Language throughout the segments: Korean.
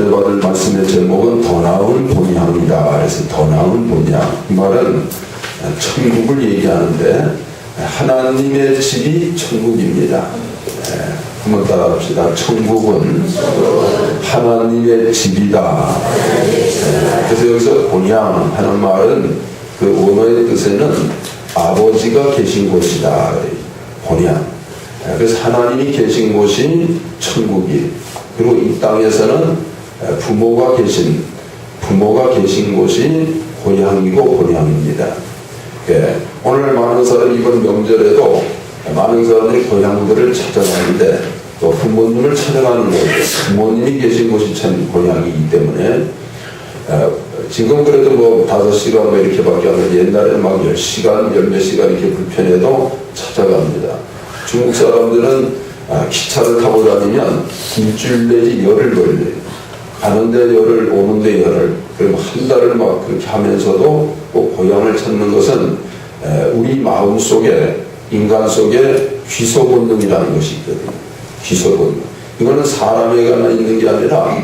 전해받을 말씀의 제목은 더 나은 본향이다. 그래서 더 나은 본향. 이 말은 천국을 얘기하는데 하나님의 집이 천국입니다. 한번 따라합시다. 천국은 하나님의 집이다. 그래서 여기서 본향 하는 말은 그 원어의 뜻에는 아버지가 계신 곳이다. 본향. 그래서 하나님이 계신 곳이 천국이, 그리고 이 땅에서는 부모가 계신 곳이 고향이고 본향입니다. 오늘 많은 사람이 이번 명절에도 많은 사람들이 고향들을 찾아가는데 또 부모님을 찾아가는 곳, 부모님이 계신 곳이 참 고향이기 때문에 지금 그래도 뭐 5시간 뭐 이렇게밖에 안 되는데 옛날에는 막 10시간, 10몇 시간 이렇게 불편해도 찾아갑니다. 중국 사람들은 기차를 타고 다니면 일주일 내지 열흘 걸려요. 가는데 열흘, 오는데 열흘. 그럼 한 달을 막 그렇게 하면서도 꼭 고향을 찾는 것은 우리 마음 속에, 인간 속에 귀소 본능이라는 것이 있거든요. 귀소 본능. 이거는 사람에게만 있는 게 아니라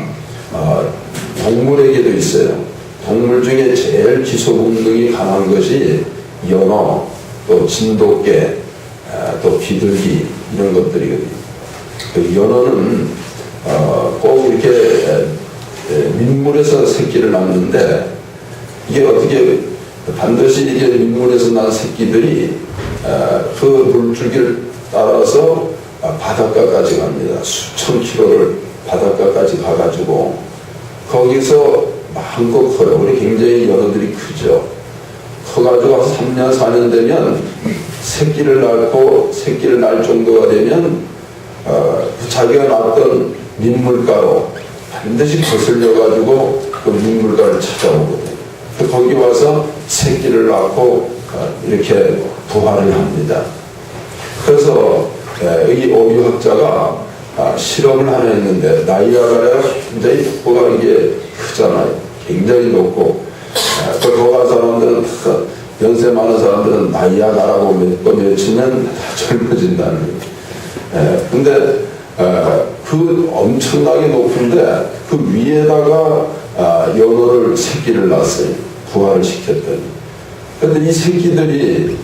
동물에게도 있어요. 동물 중에 제일 귀소 본능이 강한 것이 연어, 또 진돗개, 또 비둘기 이런 것들이거든요. 그 연어는 꼭 이렇게 민물에서 새끼를 낳는데 이게 어떻게 반드시 이게 민물에서 난 새끼들이 그 물줄기를 따라서 바닷가까지 갑니다. 수천 킬로를 바닷가까지 가가지고 거기서 마음껏 커요. 우리 굉장히 연어들이 크죠. 커가지고 3년 4년 되면 새끼를 낳을 정도가 되면 자기가 낳았던 민물가로 반드시 거슬려가지고 그 민물가를 찾아오거든요. 거기 와서 새끼를 낳고 이렇게 부화를 합니다. 그래서 이 어류학자가 실험을 하나 했는데 나이아가라가 굉장히 폭포가 이게 크잖아요. 굉장히 높고 거기 간 사람들은 연세 많은 사람들은 나이아가라고 몇 번 외치면 다 젊어진다는 거예요. 근데 그 엄청나게 높은데 그 위에다가 연어를 새끼를 낳았어요. 부화를 시켰더니. 근데 이 새끼들이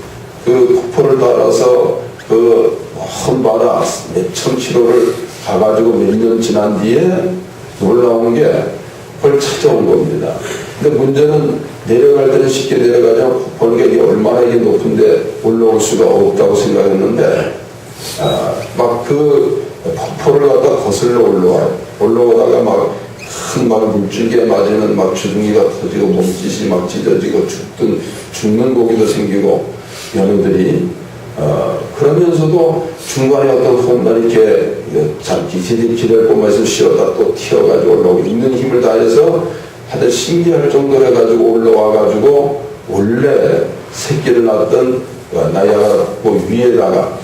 그 폭포를 따라서 그 먼 바다 몇천 킬로를 가가지고 몇 년 지난 뒤에 놀라운 게 그걸 찾아온 겁니다. 근데 문제는 내려갈 때는 쉽게 내려가지만 폭포가 이게 얼마나 이게 높은데 올라올 수가 없다고 생각했는데 막 그 폭포를 갖다 거슬러 올라와요. 올라오다가 막 큰 막 물줄기에 맞으면 막 주둥이가 터지고 몸짓이 막 찢어지고 죽는 고기도 생기고 연어들이 그러면서도 중간에 어떤 홈런이 이렇게 잠기 길을 보면서 쉬었다 또 튀어가지고 올라오고 있는 힘을 다해서 하여튼 신기할 정도로 해가지고 올라와가지고 원래 새끼를 낳았던 나이아가라 그 위에다가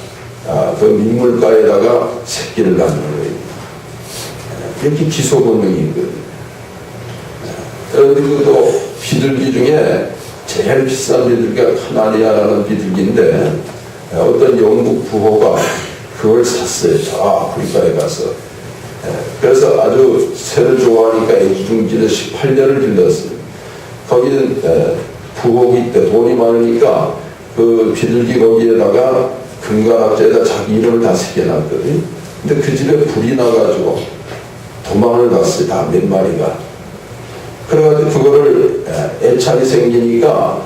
그 민물가에다가 새끼를 낳는 거예요. 이렇게 기소 본능이 있거든요. 그리고 또 비둘기 중에 제일 비싼 비둘기가 카나리아라는 비둘기인데 어떤 영국 부호가 그걸 샀어요. 저 아프리카에 가서. 그래서 아주 새를 좋아하니까 애지중지를 18년을 길렀어요. 거기는 부호기 때 돈이 많으니까 그 비둘기 거기에다가 금가락지에다 자기 이름을 다 새겨놨거든요. 근데 그 집에 불이 나가지고 도망을 갔어요. 다 몇 마리가. 그래가지고 그거를 애착이 생기니까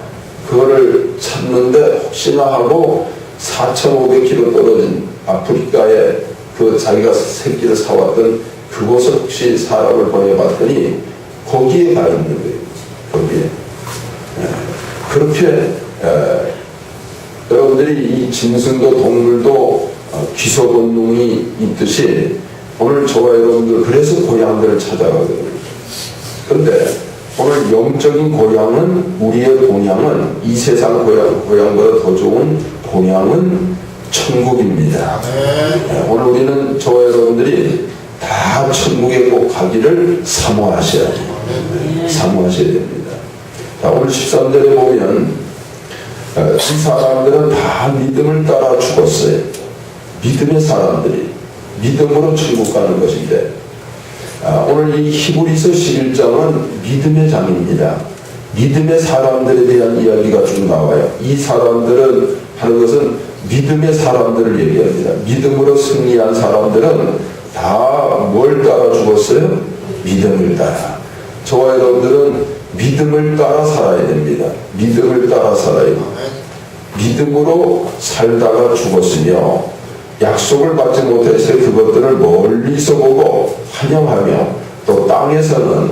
그거를 찾는데 혹시나 하고 4,500km 떨어진 아프리카에 그 자기가 새끼를 사왔던 그곳을 혹시 사람을 보내봤더니 거기에 가 있는 거예요. 거기에. 그렇게 여러분들이 이 짐승도 동물도 귀소 본능이 있듯이 오늘 저와 여러분들 그래서 고향들을 찾아가거든요. 그런데 오늘 영적인 고향은 우리의 본향은 이 세상 고향보다 더 좋은 본향은 천국입니다. 오늘 우리는 저와 여러분들이 다 천국에 꼭 가기를 사모하셔야 돼요. 사모하셔야 됩니다. 자, 오늘 13절에 보면 이 사람들은 다 믿음을 따라 죽었어요. 믿음의 사람들이 믿음으로 천국 가는 것인데 오늘 이 히브리서 11장은 믿음의 장입니다. 믿음의 사람들에 대한 이야기가 쭉 나와요. 이 사람들은 하는 것은 믿음의 사람들을 얘기합니다. 믿음으로 승리한 사람들은 다 뭘 따라 죽었어요? 믿음을 따라. 저와 여러분들은 믿음을 따라 살아야 됩니다. 믿음을 따라 살아요. 믿음으로 살다가 죽었으며 약속을 받지 못해서 그것들을 멀리서 보고 환영하며 또 땅에서는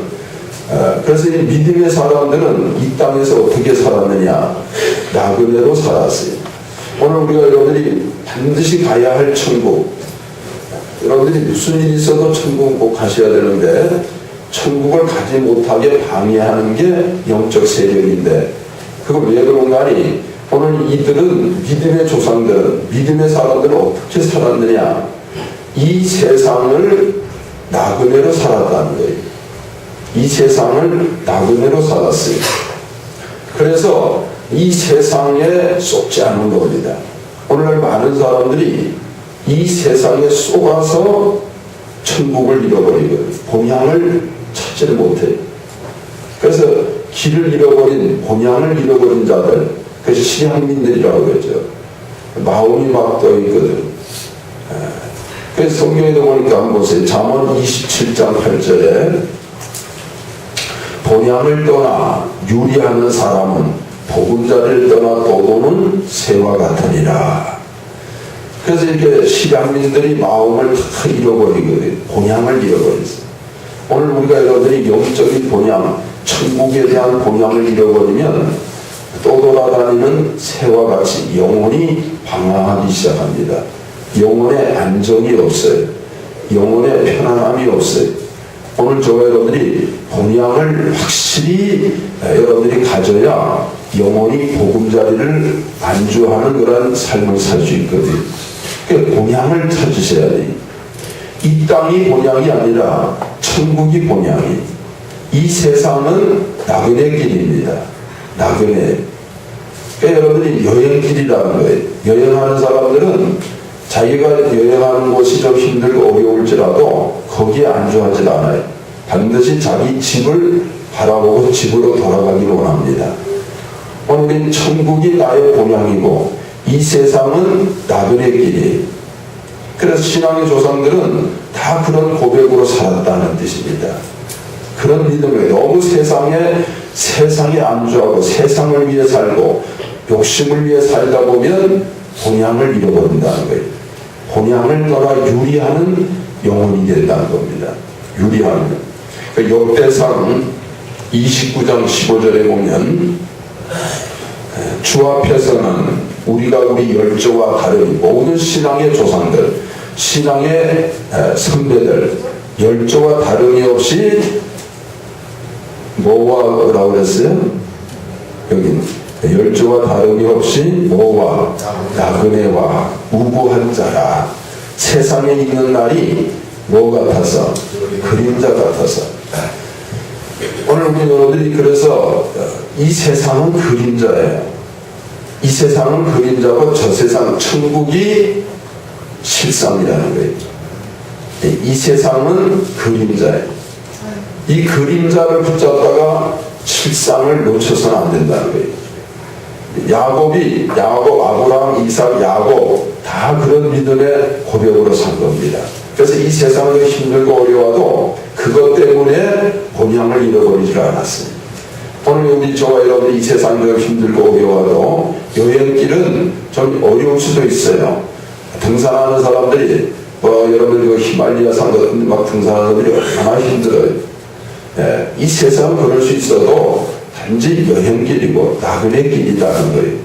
그래서 이 믿음의 사람들은 이 땅에서 어떻게 살았느냐? 나그네로 살았어요. 오늘 우리가 여러분들이 반드시 가야 할 천국, 여러분들이 무슨 일이 있어도 천국 꼭 가셔야 되는데 천국을 가지 못하게 방해하는 게 영적 세력인데 그걸 왜 그런가 하니 오늘 이들은 믿음의 조상들은 믿음의 사람들은 어떻게 살았느냐? 이 세상을 나그네로 살았다는 거예요. 이 세상을 나그네로 살았어요. 그래서 이 세상에 쏟지 않은 겁니다. 오늘날 많은 사람들이 이 세상에 쏟아서 천국을 잃어버리거든요. 본향을 찾지를 못해요. 그래서 길을 잃어버린, 본향을 잃어버린 자들, 그래서 신앙민들이라고 그러죠. 마음이 막 떠있거든. 그래서 성경에도 보니까 한번 보세요. 잠언 27장 8절에 본향을 떠나 유리하는 사람은 보금자리를 떠나 떠도는 새와 같으니라. 그래서 이렇게 신앙민들이 마음을 다 잃어버리거든요. 본향을 잃어버렸어요. 오늘 우리가 여러분들이 영적인 본향, 천국에 대한 본향을 잃어버리면 또 돌아다니는 새와 같이 영혼이 방황하기 시작합니다. 영혼에 안정이 없어요. 영혼에 편안함이 없어요. 오늘 저와 여러분들이 본향을 확실히 여러분들이 가져야 영혼이 보금자리를 안주하는 그런 삶을 살 수 있거든요. 그러니까 본향을 찾으셔야 돼요. 이 땅이 본향이 아니라 천국이 본향이. 이 세상은 나그네 길입니다. 나그네. 그러니까 여러분들이 여행길이라는 거예요. 여행하는 사람들은 자기가 여행하는 곳이 좀 힘들고 어려울지라도 거기에 안주하지 않아요. 반드시 자기 집을 바라보고 집으로 돌아가기를 원합니다. 오늘 천국이 나의 본향이고 이 세상은 나그네 길이에요. 그래서 신앙의 조상들은 다 그런 고백으로 살았다는 뜻입니다. 그런 믿음을 너무 세상에 안주하고 세상을 위해 살고 욕심을 위해 살다 보면 본향을 잃어버린다는 거예요. 본향을 떠나 유리하는 영혼이 된다는 겁니다. 유리하는. 역대상 29장 15절에 보면 주 앞에서는 우리가 우리 열조와 다른 모든 신앙의 조상들, 신앙의 선배들, 열조와 다름이 없이 뭐와라고 그랬어요? 여기 열조와 다름이 없이 뭐와 나그네와 우고한 자라. 세상에 있는 날이 뭐 같아서? 그림자 같아서. 오늘 우리 여러분들이 그래서 이 세상은 그림자예요. 이 세상은 그림자고 저 세상 천국이 실상이라는 거예요. 이 세상은 그림자예요. 이 그림자를 붙잡다가 실상을 놓쳐서는 안 된다는 거예요. 야곱, 아브라함, 이삭, 야곱 다 그런 믿음의 고백으로 산 겁니다. 그래서 이 세상이 힘들고 어려워도 그것 때문에 본향을 잃어버리지 않았어요. 오늘 우리 저와 여러분이 이 세상이 힘들고 어려워도 여행길은 좀 어려울 수도 있어요. 등산하는 사람들이 여러분들 히말리아 산 같은 막 등산하는 사람들이 얼마나 힘들어요. 이 세상은 그럴 수 있어도 단지 여행길이고 나그네 길이라는 거예요.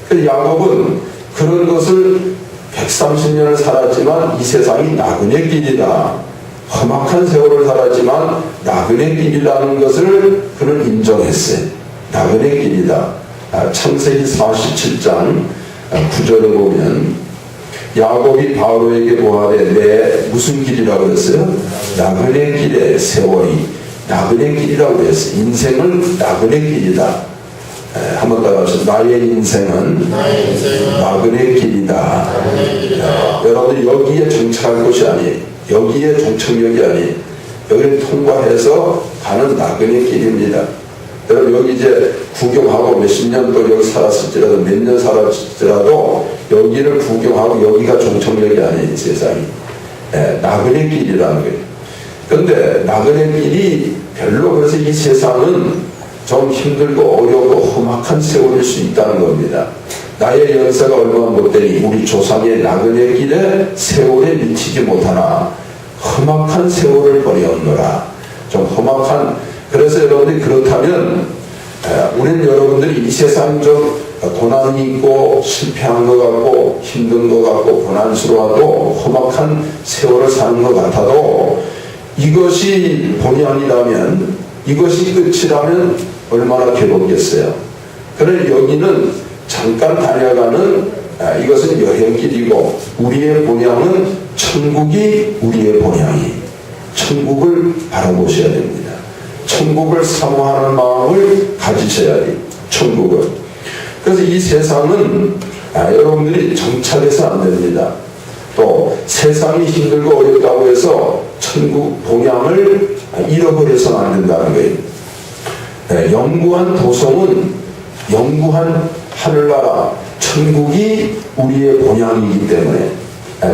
그래서 야곱은 그런 것을 130년을 살았지만 이 세상이 나그네 길이다. 험악한 세월을 살았지만 나그네 길이라는 것을 그는 인정했어요. 나그네 길이다. 창세기 47장 9절에 보면 야곱이 바로에게 보아되 내 무슨 길이라고 그랬어요? 나그네 길의 세월이 나그네 길이라고 그랬어요. 인생은 나그네 길이다. 한번 따라하시죠. 나의 인생은 나그네 길이다. 여러분들 여기에 정착할 것이 아니에요. 여기에 종착역이 아니에요. 여기를 통과해서 가는 나그네 길입니다. 여러분 여기 이제 구경하고 몇십 년 또 여기 살았을지라도 몇 년 살았을지라도 여기를 구경하고 여기가 종착역이 아닌 세상이 나그네 길이라는 거예요. 근데 나그네 길이 별로 그래서 이 세상은 좀 힘들고 어렵고 험악한 세월일 수 있다는 겁니다. 나의 연세가 얼마나 못되니 우리 조상의 나그네 길에 세월에 미치지 못하나 험악한 세월을 보내었노라. 좀 험악한. 그래서 여러분들이 그렇다면 우리는 여러분들이 이 세상 좀 고난이 있고 실패한 것 같고 힘든 것 같고 고난스러워도 험악한 세월을 사는 것 같아도 이것이 본향이라면 이것이 끝이라면 얼마나 괴롭겠어요. 그래 여기는 잠깐 다녀가는 이것은 여행길이고 우리의 본향은 천국이 우리의 본향이 천국을 바라보셔야 됩니다. 천국을 사모하는 마음을 가지셔야 돼요. 천국을. 그래서 이 세상은 여러분들이 정착해서 안 됩니다. 또 세상이 힘들고 어렵다고 해서 천국 본향을 잃어버려서는 안 된다는 거예요. 영구한 도성은 영구한 하늘나라 천국이 우리의 본향이기 때문에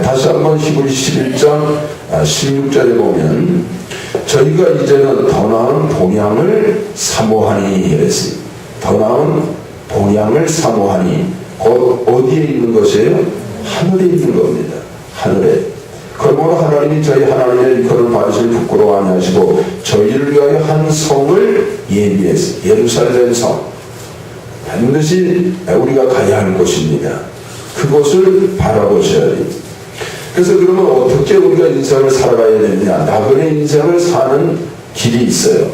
다시 한번 히브리서 11장 16절에 보면 저희가 이제는 더 나은 본향을 사모하니 이랬어요. 더 나은 본향을 사모하니 곧 어디에 있는 것이에요? 하늘에 있는 겁니다. 하늘에. 그러므로 하나님이 저희 하나님의 일컬음을 받으실 부끄러워 아니하시고 저희를 위하여 한 성을 예비해서 예루살렘 성 반드시 우리가 가야 할 곳입니다. 그곳을 바라보셔야 됩니다. 그래서 그러면 어떻게 우리가 인생을 살아가야 되느냐? 나그네 인생을 사는 길이 있어요.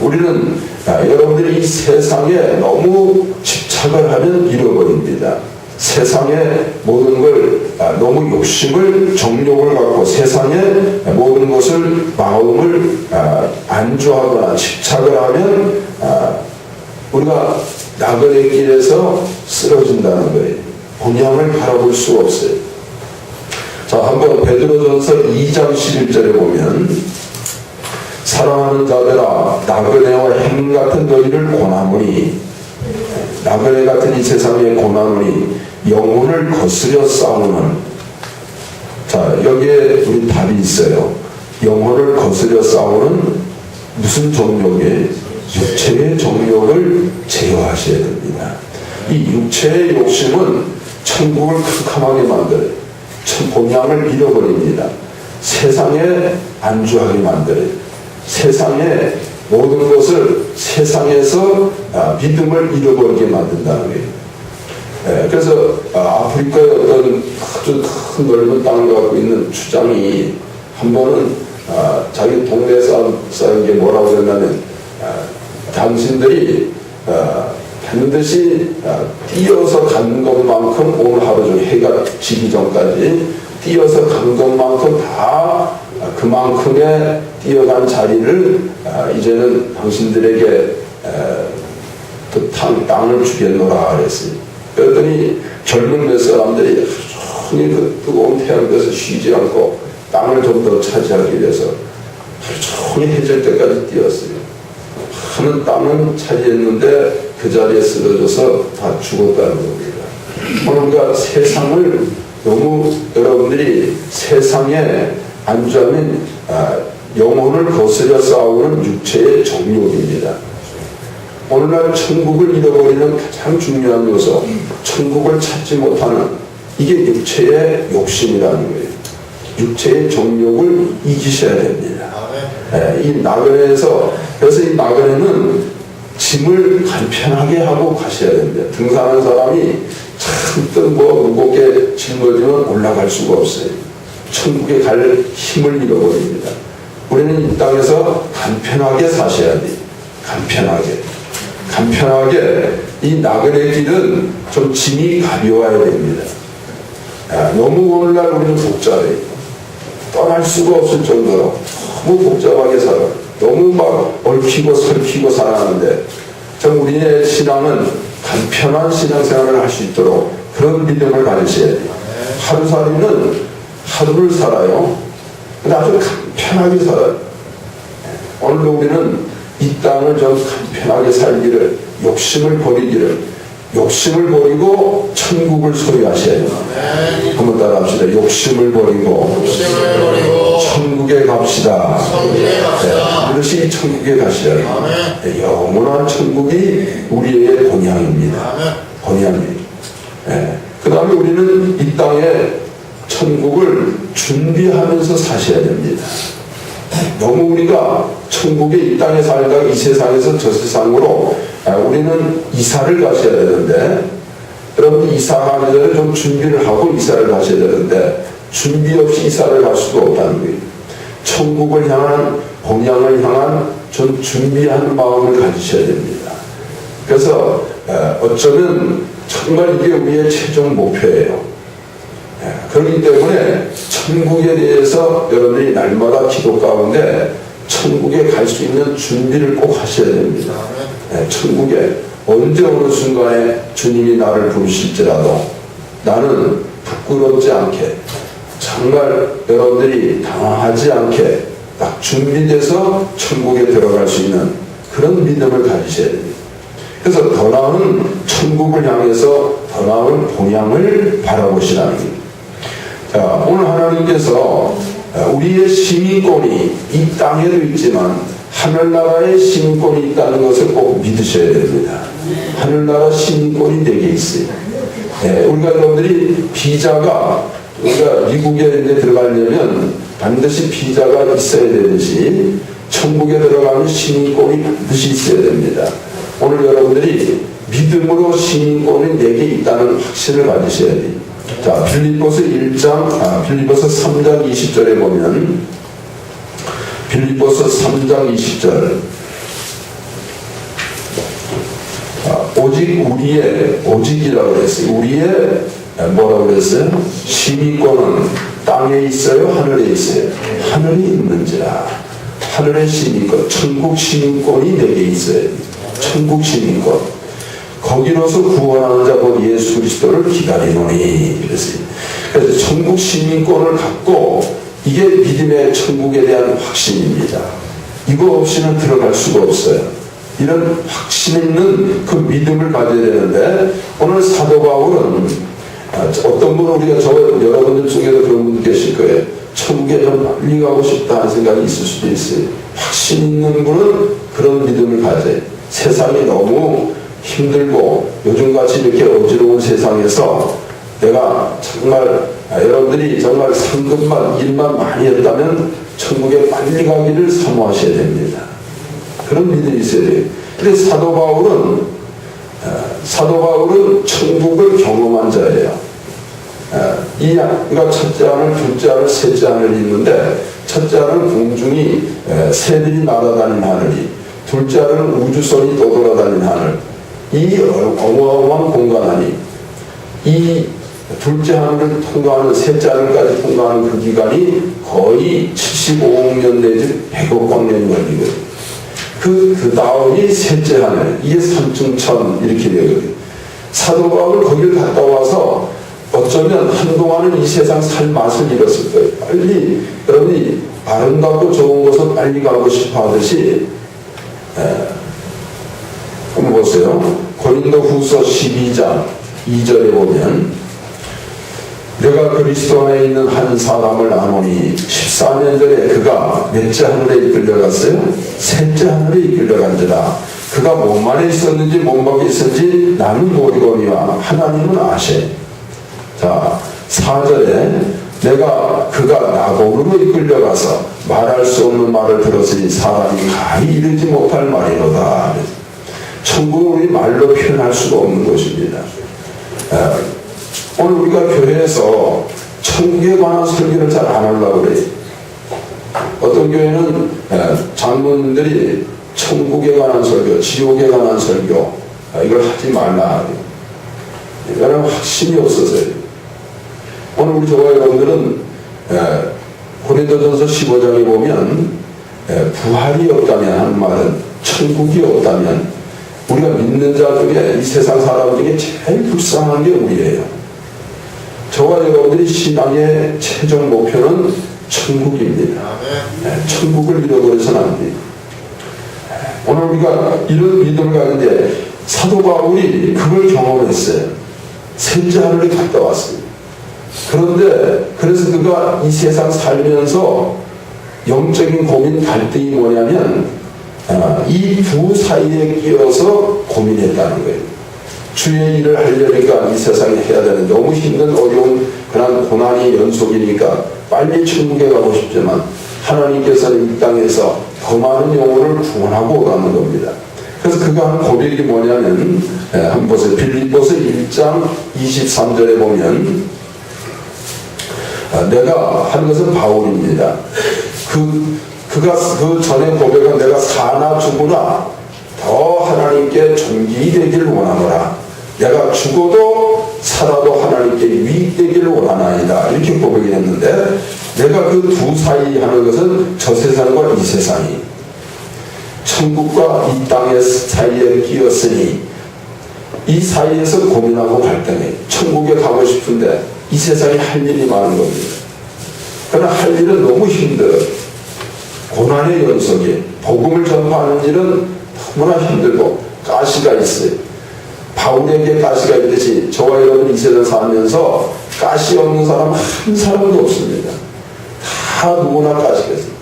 우리는 여러분들이 이 세상에 너무 집착을 하면 잃어버립니다. 세상의 모든 걸 너무 욕심을 정욕을 갖고 세상의 모든 것을 마음을 안주하거나 집착을 하면 우리가 나그네 길에서 쓰러진다는 거예요. 본향을 바라볼 수가 없어요. 자, 한번 베드로전서 2장 11절에 보면 사랑하는 자들아 나그네와 햄 같은 너희를 고나무니 나그네 같은 이 세상의 고나무니 영혼을 거스려 싸우는. 자, 여기에 우리 답이 있어요. 영혼을 거스려 싸우는 무슨 정욕이에요? 육체의 정욕을 제어하셔야 됩니다. 이 육체의 욕심은 천국을 캄캄하게 만들어요. 본향을 잃어버립니다. 세상에 안주하게 만들어요. 세상의 모든 것을 세상에서 믿음을 잃어버리게 만든다는 거예요. 그래서 아프리카의 어떤 아주 큰 넓은 땅을 갖고 있는 추장이 한 번은 자기 동네 사람에게 뭐라고 그랬냐면 당신들이 반드시 뛰어서 간 것만큼 오늘 하루 종일 해가 지기 전까지 뛰어서 간 것만큼 다 그만큼의 뛰어간 자리를 이제는 당신들에게 그 땅을 주겠노라 그랬어요. 그랬더니 젊은 몇 사람들이 하루 종일 그 뜨거운 태양에서 쉬지 않고 땅을 좀 더 차지하기 위해서 하루 종일 해질 때까지 뛰었어요. 많은 땅은 차지했는데 그 자리에 쓰러져서 다 죽었다는 겁니다. 우리가 세상을 너무 여러분들이 세상에 안주하면 영혼을 거스려 싸우는 육체의 정욕입니다. 오늘날 천국을 잃어버리는 가장 중요한 요소, 천국을 찾지 못하는 이게 육체의 욕심이라는 거예요. 육체의 정욕을 이기셔야 됩니다. 이 나그네에서 그래서 이 나그네는 짐을 간편하게 하고 가셔야 됩니다. 등산하는 사람이 잔뜩 무겁게 짊어지면 올라갈 수가 없어요. 천국에 갈 힘을 잃어버립니다. 우리는 이 땅에서 간편하게 사셔야 돼요. 간편하게 이 나그네 길은 좀 짐이 가벼워야 됩니다. 너무 오늘날 우리는 복잡해요. 떠날 수가 없을 정도로 너무 복잡하게 살아요. 너무 막 얽히고 설키고 살아가는데 참 우리의 신앙은 간편한 신앙생활을 할 수 있도록 그런 믿음을 가지셔야 돼요. 하루살이는 하루를 살아요. 근데 아주 간편하게 살아요. 오늘도 우리는 이 땅을 좀 편하게 살기를, 욕심을 버리고 천국을 소유하셔야 됩니다. 한번 따라 합시다. 욕심을 버리고 천국에 갑시다. 그것이 천국에 가셔야 됩니다. 영원한 천국이 우리의 본향입니다. 본향입니다. 그 다음에 우리는 이 땅에 천국을 준비하면서 사셔야 됩니다. 너무 우리가 천국에 이 땅에 살다가 이 세상에서 저 세상으로 우리는 이사를 가셔야 되는데, 여러분 이사하기 전에 좀 준비를 하고 이사를 가셔야 되는데 준비 없이 이사를 갈 수가 없다는 거예요. 천국을 향한, 본향을 향한 좀 준비하는 마음을 가지셔야 됩니다. 그래서 어쩌면 정말 이게 우리의 최종 목표예요. 그렇기 때문에 천국에 대해서 여러분들이 날마다 기도 가운데 천국에 갈 수 있는 준비를 꼭 하셔야 됩니다. 천국에 언제 어느 순간에 주님이 나를 부르실지라도 나는 부끄럽지 않게, 정말 여러분들이 당황하지 않게 딱 준비돼서 천국에 들어갈 수 있는 그런 믿음을 가지셔야 됩니다. 그래서 더 나은 천국을 향해서 더 나은 본향을 바라보시라는 겁니다. 자, 오늘 하나님께서 우리의 시민권이 이 땅에도 있지만 하늘나라의 시민권이 있다는 것을 꼭 믿으셔야 됩니다. 하늘나라 시민권이 내게 있어요. 우리가 여러분들이 비자가, 우리가 미국에 이제 들어가려면 반드시 비자가 있어야 되듯이 천국에 들어가면 시민권이 반드시 있어야 됩니다. 오늘 여러분들이 믿음으로 시민권이 내게 있다는 확신을 가지셔야 돼요. 자, 빌립보서 3장 20절에 보면, 빌립보서 3장 20절, 오직 우리의, 오직이라고 그랬어요. 우리의 뭐라고 그랬어요? 시민권은 땅에 있어요? 하늘에 있어요? 하늘에 있는지라. 하늘의 시민권, 천국 시민권이 내게 있어요. 천국 시민권. 거기로서 구원하는 자 곧 예수 그리스도를 기다리노니. 그랬어요. 그래서 천국 시민권을 갖고, 이게 믿음의 천국에 대한 확신입니다. 이거 없이는 들어갈 수가 없어요. 이런 확신 있는 그 믿음을 가져야 되는데, 오늘 사도 바울은 어떤 분은 우리가 여러분들 중에도 그런 분 계실 거예요. 천국에 좀 빨리 가고 싶다 하는 생각이 있을 수도 있어요. 확신 있는 분은 그런 믿음을 가져요. 세상이 너무 힘들고 요즘같이 이렇게 어지러운 세상에서 내가 정말 여러분들이 정말 상급만 일만 많이 했다면 천국에 빨리 가기를 사모하셔야 됩니다. 그런 믿음이 있어야 돼요. 근데 사도 바울은 천국을 경험한 자예요. 그러니까 첫째 하늘, 둘째 하늘, 셋째 하늘이 있는데, 첫째 하늘은 공중이 새들이 날아다니는 하늘이, 둘째 하늘은 우주선이 떠돌아다니는 하늘, 이 어마어마한 공간 안이, 이 둘째 하늘을 통과하는, 셋째 하늘까지 통과하는 그 기간이 거의 75억 년 내지 100억 광년이 걸리거든요. 그 다음이 셋째 하늘, 이게 삼중천 이렇게 되거든요. 사도 바울은 거기를 갔다 와서 어쩌면 한동안은 이 세상 살 맛을 잃었을 거예요. 빨리 여러분이 아름답고 좋은 곳을 빨리 가고 싶어 하듯이, 한번 보세요. 고린도 후서 12장 2절에 보면, 내가 그리스도 안에 있는 한 사람을 아노니 14년 전에 그가 몇째 하늘에 이끌려갔어요? 셋째 하늘에 이끌려간지라. 그가 몸 안에 있었는지 몸 밖에 있었는지 나는 모르거니와 하나님은 아세. 자, 4절에 그가 나복으로 이끌려가서 말할 수 없는 말을 들었으니 사람이 가히 이르지 못할 말이로다. 천국은 우리 말로 표현할 수가 없는 것입니다. 오늘 우리가 교회에서 천국에 관한 설교를 잘 안 하려고 그래요. 어떤 교회는 장로님들이 천국에 관한 설교, 지옥에 관한 설교, 이걸 하지 말라. 이거는 확신이 없어서요. 오늘 우리 저와 여러분들은 고린도전서 15장에 보면 부활이 없다면 하는 말은, 천국이 없다면 우리가 믿는 자 중에, 이 세상 사람 중에 제일 불쌍한 게 우리예요. 저와 여러분들이 신앙의 최종 목표는 천국입니다. 천국을 잃어버려서는 안 돼요. 오늘 우리가 이런 믿음을 가는데 사도 바울이 그걸 경험했어요. 셋째 하늘에 갔다 왔어요. 그런데 그래서 그가 이 세상 살면서 영적인 고민 갈등이 뭐냐면 이 두 사이에 끼어서 고민했다는 거예요. 주의 일을 하려니까 이 세상에 해야 되는 너무 힘든 어려운 그런 고난이 연속이니까 빨리 천국에 가고 싶지만 하나님께서는 이 땅에서 더 많은 영혼을 구원하고 오라는 겁니다. 그래서 그가 한 고백이 뭐냐면 한번 보세요. 빌립보서 1장 23절에 보면 내가 한 것은 바울입니다. 그가 그 전에 고백한 내가 사나 죽으나 더 하나님께 존귀되기를 원하노라. 내가 죽어도 살아도 하나님께 유익되기를 원하나이다. 이렇게 고백을 했는데 내가 그 두 사이 하는 것은 저 세상과 이 세상이 천국과 이 땅의 사이에 끼었으니 이 사이에서 고민하고 갈등해. 천국에 가고 싶은데 이 세상에 할 일이 많은 겁니다. 그러나 할 일은 너무 힘들어요. 고난의 연속이 복음을 전파하는 일은 너무나 힘들고 가시가 있어요. 바울에게 가시가 있듯이 저와 여러분 이 세상 살면서 가시 없는 사람 한 사람도 없습니다. 다 누구나 가시가 있어요.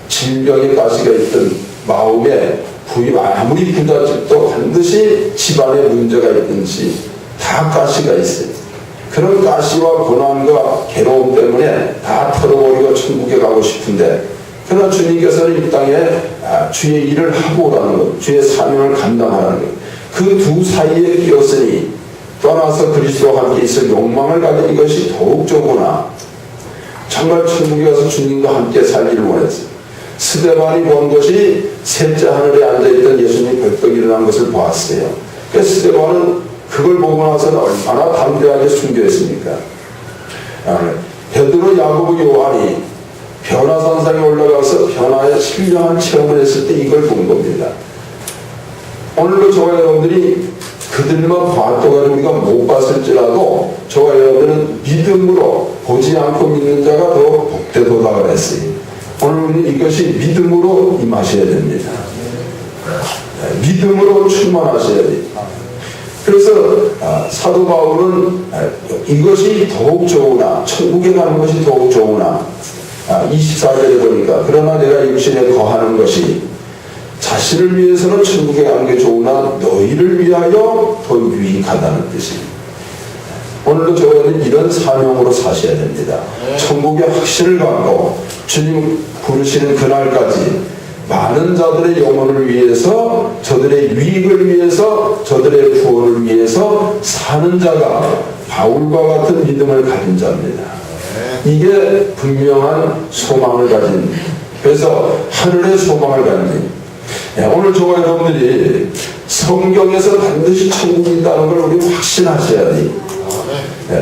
질병에 가시가 있든 마음에 부임 아무리 부잣집도 반드시 집안에 문제가 있든지 다 가시가 있어요. 그런 가시와 고난과 괴로움 때문에 다 털어버리고 천국에 가고 싶은데 그러나 주님께서는 이 땅에 주의 일을 하고 오라는 것, 주의 사명을 감당하라는 것. 그 두 사이에 끼었으니 떠나서 그리스도와 함께 있을 욕망을 가진 이것이 더욱 좋구나. 정말 천국에 가서 주님과 함께 살기를 원했어요. 스데반이 본 것이 셋째 하늘에 앉아있던 예수님이 벌떡 일어난 것을 보았어요. 그래서 스데반은 그걸 보고 나서는 얼마나 담대하게 순교했습니까? 베드로, 야고보, 요한이 변화산상에 올라가서 변화의 신령한 체험을 했을 때 이걸 본 겁니다. 오늘도 저와 여러분들이 그들만 봐도 우리가 못 봤을지라도 저와 여러분들은 믿음으로 보지 않고 믿는 자가 더 복되도다 그랬어요. 오늘 우리는 이것이 믿음으로 임하셔야 됩니다. 믿음으로 충만하셔야 됩니다. 그래서 사도 바울은 이것이 더욱 좋으나 천국에 가는 것이 더욱 좋으나 24절에 보니까 그러나 내가 육신에 거하는 것이 자신을 위해서는 천국에 가는 게 좋으나 너희를 위하여 더 유익하다는 뜻입니다. 오늘도 저희는 이런 사명으로 사셔야 됩니다. 천국의 확신을 갖고 주님 부르시는 그날까지 많은 자들의 영혼을 위해서 저들의 유익을 위해서 저들의 구원을 위해서 사는 자가 바울과 같은 믿음을 가진 자입니다. 이게 분명한 소망을 가진, 그래서 하늘의 소망을 가진 오늘 저와 여러분들이 성경에서 반드시 천국이 있다는 걸 우리 확신하셔야 돼요.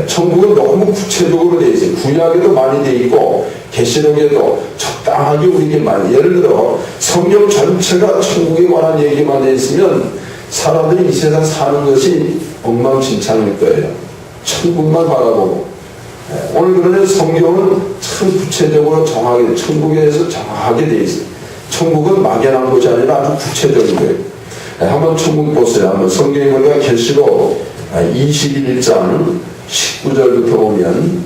천국은 너무 구체적으로 되어 있어요. 구약에도 많이 되어 있고 계시록에도 적당하게 우리에게 많이, 예를 들어 성경 전체가 천국에 관한 얘기만 되어 있으면 사람들이 이 세상 사는 것이 엉망진창일 거예요. 천국만 바라보고. 오늘 그러면 성경은 참 구체적으로 정하게, 천국에 대해서 정확하게 되어 있어요. 천국은 막연한 것이 아니라 아주 구체적인 거예요. 한번 천국 보세요. 한번 성경에 보니까 계시록 21장 19절부터 보면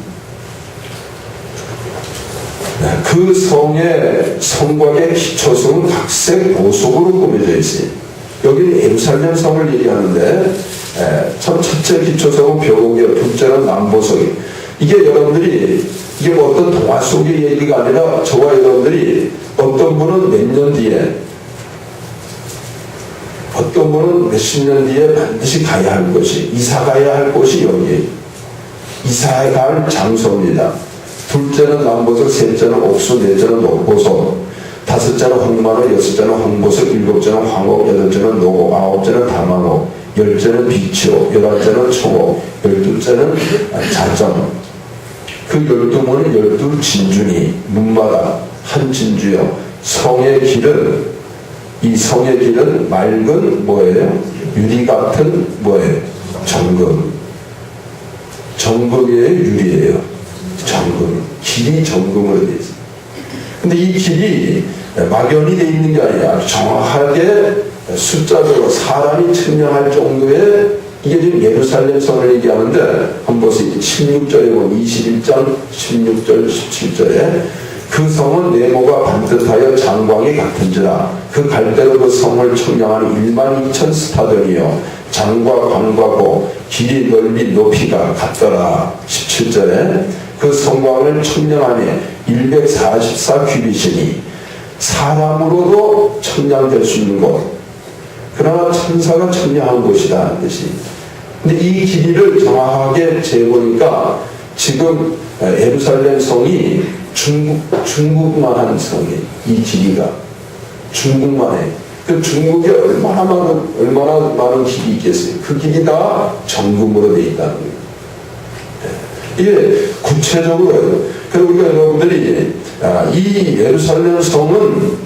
그 성의 성곽의 기초성은 각색 보석으로 꾸며져 있어요. 여기는 예루살렘 성을 얘기하는데 첫 첫째 기초성은 벼곡이요, 둘째는 남보석이. 이게 여러분들이 이게 뭐 어떤 동화 속의 얘기가 아니라 저와 여러분들이 어떤 분은 몇 년 뒤에 어떤 분은 몇십 년 뒤에 반드시 가야 할 곳이, 이사 가야 할 곳이 여기 이사에 갈 장소입니다. 둘째는 남보석, 셋째는 옥수, 넷째는 녹보석, 다섯째는 홍마루, 여섯째는 홍보석, 일곱째는 황옥, 여덟째는 노곡, 아홉째는 다만옥, 열째는 비치옥, 열한째는 초옥, 열둘째는 자점. 그 12문은 12진주니 문마다 한 진주요. 성의 길은, 이 성의 길은 맑은 뭐예요? 유리 같은 뭐예요? 정금. 정금이에요? 유리예요? 정금. 길이 정금으로 되어 있어요. 근데 이 길이 막연히 되어 있는 게 아니라 정확하게 숫자적으로 사람이 측량할 정도의 이게 지금 예루살렘 성을 얘기하는데 한번 보세요. 16절에 보면 21장 16절 17절에 그 성은 네모가 반듯하여 장광이 같은지라 그 갈대로 그 성을 측량하니 12,000 스타돈이요 장과 광과고 길이 넓이 높이가 같더라. 17절에 그 성광을 측량하니 144 규빗이니 사람으로도 측량될 수 있는 곳 그러나 천사가 측량한 곳이다 하는 뜻이. 근데 이 길이를 정확하게 재보니까 지금 예루살렘 성이 중국만 한 성이 이 길이가 중국만 해. 그 중국에 얼마나 많은 길이 있겠어요. 그 길이 다 정금으로 되어 있다는 거예요. 이게 구체적으로 그리고 우리가 여러분들이 이 예루살렘 성은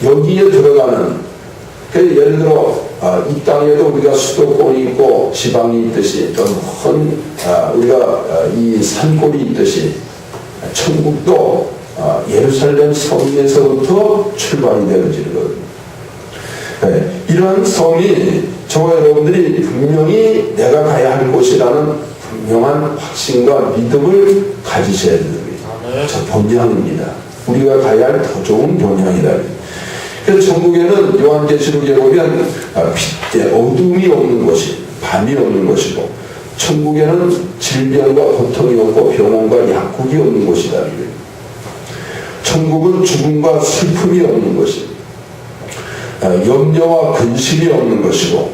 여기에 들어가는 예를 들어 이 땅에도 우리가 수도권이 있고 지방이 있듯이 또 우리가 이 산골이 있듯이 천국도 예루살렘 성에서부터 출발이 되어지는 거거든요. 이러한 성이 저와 여러분들이 분명히 내가 가야 할 곳이라는 분명한 확신과 믿음을 가지셔야 됩니다. 저 본향입니다. 우리가 가야 할 더 좋은 본향이다. 그래서 천국에는 요한계시록에 보면 어둠이 없는 곳이 밤이 없는 곳이고 천국에는 질병과 고통이 없고 병원과 약국이 없는 곳이다. 천국은 죽음과 슬픔이 없는 곳이 염려와 근심이 없는 것이고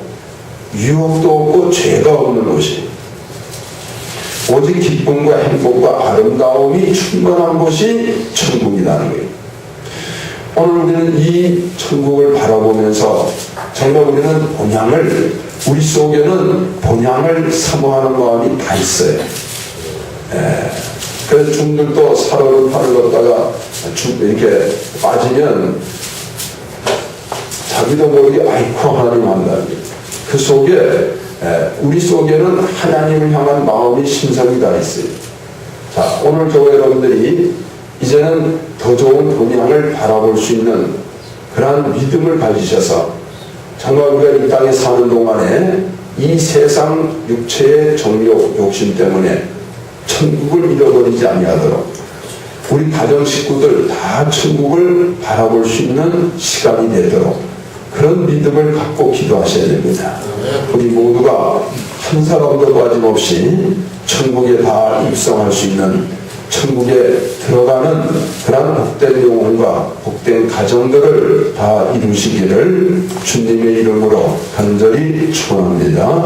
유혹도 없고 죄가 없는 곳이 오직 기쁨과 행복과 아름다움이 충만한 곳이 천국이라는 거예요. 오늘 우리는 이 천국을 바라보면서 정말 우리는 본향을 우리 속에는 본향을 사모하는 마음이 다 있어요. 그래서 중들도 살얼음 판을 걷다가 이렇게 빠지면 자기도 모르게 아이쿠 하나님 한다. 그 속에 우리 속에는 하나님을 향한 마음이 심성이 다 있어요. 자, 오늘 저와 여러분들이 이제는 더 좋은 본향을 바라볼 수 있는 그러한 믿음을 가지셔서 정말 우리가 이 땅에 사는 동안에 이 세상 육체의 정욕, 욕심 때문에 천국을 잃어버리지 아니하도록 우리 가정 식구들 다 천국을 바라볼 수 있는 시간이 되도록 그런 믿음을 갖고 기도하셔야 됩니다. 우리 모두가 한 사람도 빠짐없이 천국에 다 입성할 수 있는 천국에 들어가는 그런 복된 영혼과 복된 가정들을 다 이루시기를 주님의 이름으로 간절히 축원합니다.